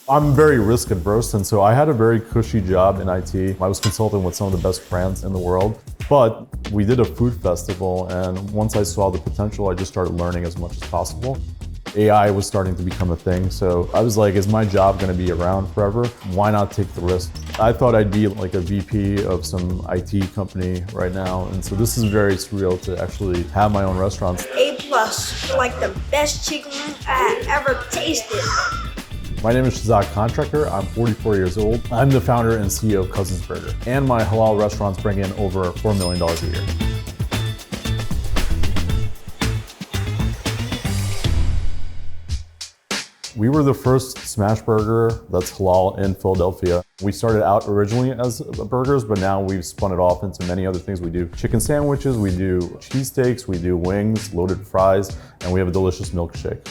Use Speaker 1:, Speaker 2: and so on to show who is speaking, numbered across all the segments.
Speaker 1: I'm very risk adverse, and so I had a very cushy job in IT. I was consulting with some of the best brands in the world, but we did a food festival, and once I saw the potential, I just started learning as much as possible. AI was starting to become a thing, so I was like, is my job gonna be around forever? Why not take the risk? I thought I'd be like a VP of some IT company right now, and so this is very surreal to actually have my own restaurants.
Speaker 2: A+, like the best chicken I ever tasted.
Speaker 1: My name is Shahezad Contractor. I'm 44 years old. I'm the founder and CEO of Cousins Burger, and my halal restaurants bring in over $4 million a year. We were the first smash burger that's halal in Philadelphia. We started out originally as burgers, but now we've spun it off into many other things. We do chicken sandwiches, we do cheesesteaks, we do wings, loaded fries, and we have a delicious milkshake.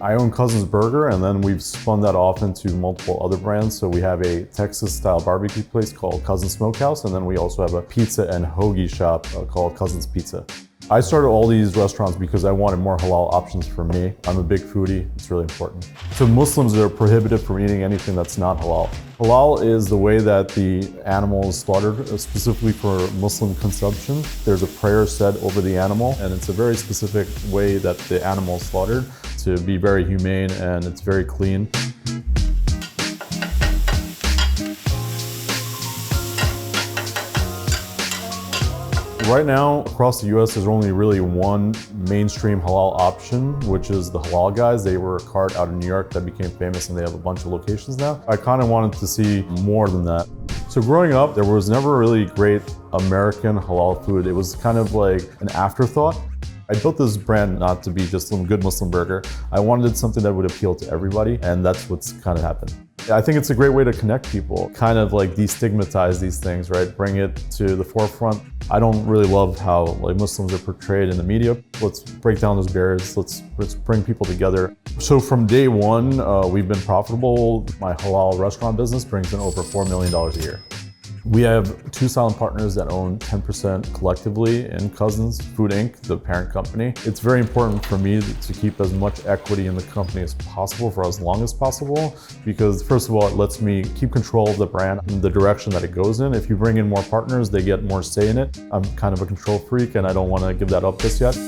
Speaker 1: I own Cousins Burger, and then we've spun that off into multiple other brands. So we have a Texas-style barbecue place called Cousins Smokehouse, and then we also have a pizza and hoagie shop called Cousins Pizza. I started all these restaurants because I wanted more halal options for me. I'm a big foodie, it's really important. So Muslims are prohibited from eating anything that's not halal. Halal is the way that the animal is slaughtered, specifically for Muslim consumption. There's a prayer said over the animal, and it's a very specific way that the animal is slaughtered to be very humane, and it's very clean. Right now, across the US, there's only really one mainstream halal option, which is the Halal Guys. They were a cart out of New York that became famous, and they have a bunch of locations now. I kind of wanted to see more than that. So growing up, there was never really great American halal food. It was kind of like an afterthought. I built this brand not to be just some good Muslim burger. I wanted something that would appeal to everybody, and that's what's kind of happened. I think it's a great way to connect people, kind of like destigmatize these things, right? Bring it to the forefront. I don't really love how like Muslims are portrayed in the media. Let's break down those barriers. Let's bring people together. So from day one, we've been profitable. My halal restaurant business brings in over $4 million a year. We have two silent partners that own 10% collectively in Cousins Food Inc., the parent company. It's very important for me to keep as much equity in the company as possible for as long as possible, because first of all, it lets me keep control of the brand and the direction that it goes in. If you bring in more partners, they get more say in it. I'm kind of a control freak, and I don't want to give that up just yet.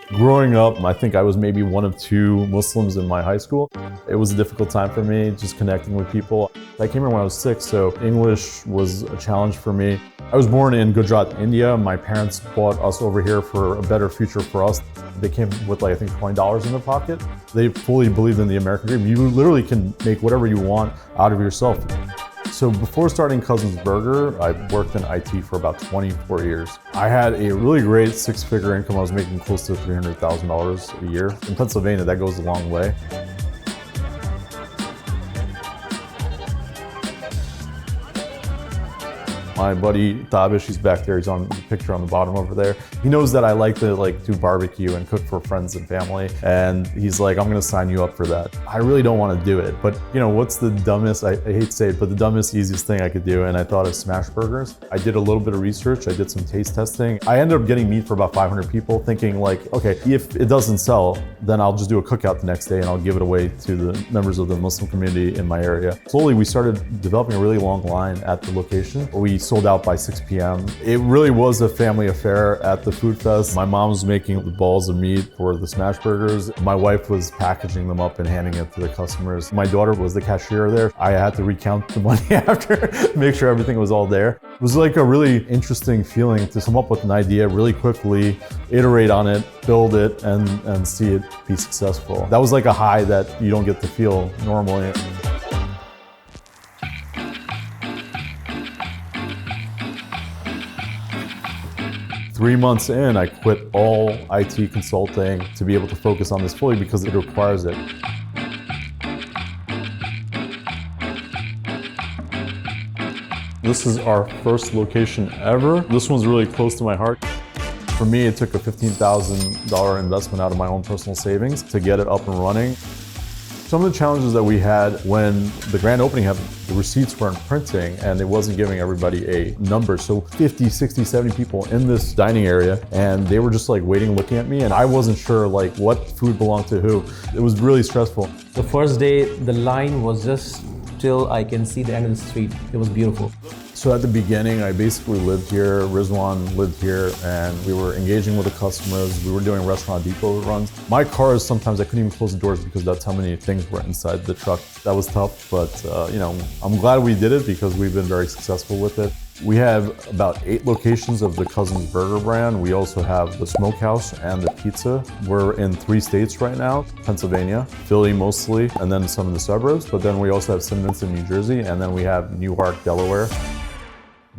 Speaker 1: Growing up, I think I was maybe one of two Muslims in my high school. It was a difficult time for me, just connecting with people. I came here when I was 6, so English was a challenge for me. I was born in Gujarat, India. My parents brought us over here for a better future for us. They came with like, I think $20 in their pocket. They fully believed in the American dream. You literally can make whatever you want out of yourself. So before starting Cousins Burger, I worked in IT for about 24 years. I had a really great 6-figure income. I was making close to $300,000 a year. In Pennsylvania, that goes a long way. My buddy Tabish, he's back there. He's on the picture on the bottom over there. He knows that I like to do barbecue and cook for friends and family. And he's like, I'm gonna sign you up for that. I really don't want to do it. But you know, what's the dumbest, I hate to say it, but the dumbest, easiest thing I could do? And I thought of smash burgers. I did a little bit of research. I did some taste testing. I ended up getting meat for about 500 people, thinking like, okay, if it doesn't sell, then I'll just do a cookout the next day and I'll give it away to the members of the Muslim community in my area. Slowly, we started developing a really long line at the location. We sold out by 6 p.m. It really was a family affair at the food fest. My mom was making the balls of meat for the smash burgers. My wife was packaging them up and handing it to the customers. My daughter was the cashier there. I had to recount the money after, make sure everything was all there. It was like a really interesting feeling to come up with an idea really quickly, iterate on it, build it, and see it be successful. That was like a high that you don't get to feel normally. Three months in, I quit all IT consulting to be able to focus on this fully because it requires it. This is our first location ever. This one's really close to my heart. For me, it took a $15,000 investment out of my own personal savings to get it up and running. Some of the challenges that we had when the grand opening happened, the receipts weren't printing and it wasn't giving everybody a number. So 50, 60, 70 people in this dining area, and they were just like waiting, looking at me, and I wasn't sure like what food belonged to who. It was really stressful.
Speaker 3: The first day, the line was just till I can see the end of the street. It was beautiful.
Speaker 1: So at the beginning, I basically lived here, Rizwan lived here, and we were engaging with the customers. We were doing restaurant depot runs. My cars, sometimes I couldn't even close the doors because that's how many things were inside the truck. That was tough, but I'm glad we did it because we've been very successful with it. We have about 8 locations of the Cousins Burger brand. We also have the Smokehouse and the pizza. We're in 3 states right now, Pennsylvania, Philly mostly, and then some of the suburbs. But then we also have some in New Jersey, and then we have Newark, Delaware.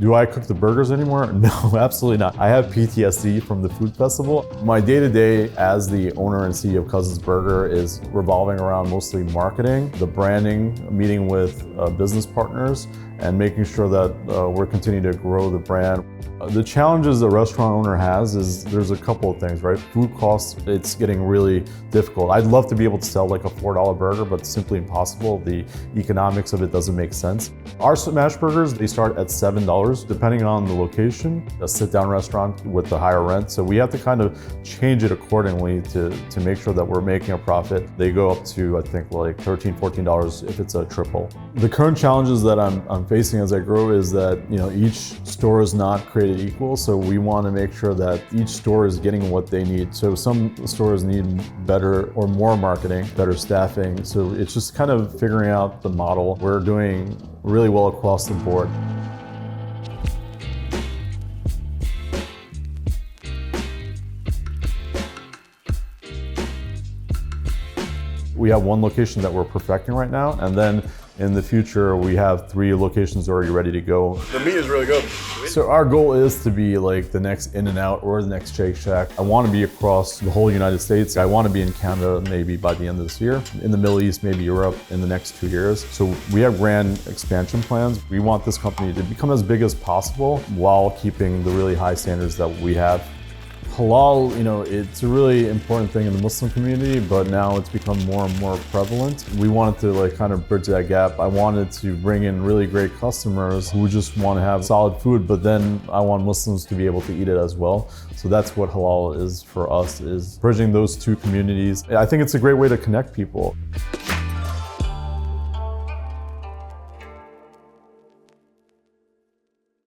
Speaker 1: Do I cook the burgers anymore? No, absolutely not. I have PTSD from the food festival. My day-to-day as the owner and CEO of Cousins Burger is revolving around mostly marketing, the branding, meeting with business partners, and making sure that we're continuing to grow the brand. The challenges the restaurant owner has is there's a couple of things, right? Food costs, it's getting really difficult. I'd love to be able to sell like a $4 burger, but it's simply impossible. The economics of it doesn't make sense. Our smash burgers, they start at $7, depending on the location, a sit-down restaurant with the higher rent. So we have to kind of change it accordingly to make sure that we're making a profit. They go up to, I think, like $13, $14 if it's a triple. The current challenges that I'm facing as I grow is that, each store is not created equal. So we want to make sure that each store is getting what they need. So some stores need better or more marketing, better staffing. So it's just kind of figuring out the model. We're doing really well across the board. We have 1 location that we're perfecting right now, and then in the future, we have 3 locations already ready to go.
Speaker 4: The meat is really good.
Speaker 1: So our goal is to be like the next In-N-Out or the next Shake Shack. I want to be across the whole United States. I want to be in Canada maybe by the end of this year, in the Middle East, maybe Europe in the next 2 years. So we have grand expansion plans. We want this company to become as big as possible while keeping the really high standards that we have. Halal, it's a really important thing in the Muslim community, but now it's become more and more prevalent. We wanted to kind of bridge that gap. I wanted to bring in really great customers who just want to have solid food, but then I want Muslims to be able to eat it as well. So that's what Halal is for us, is bridging those 2 communities. I think it's a great way to connect people.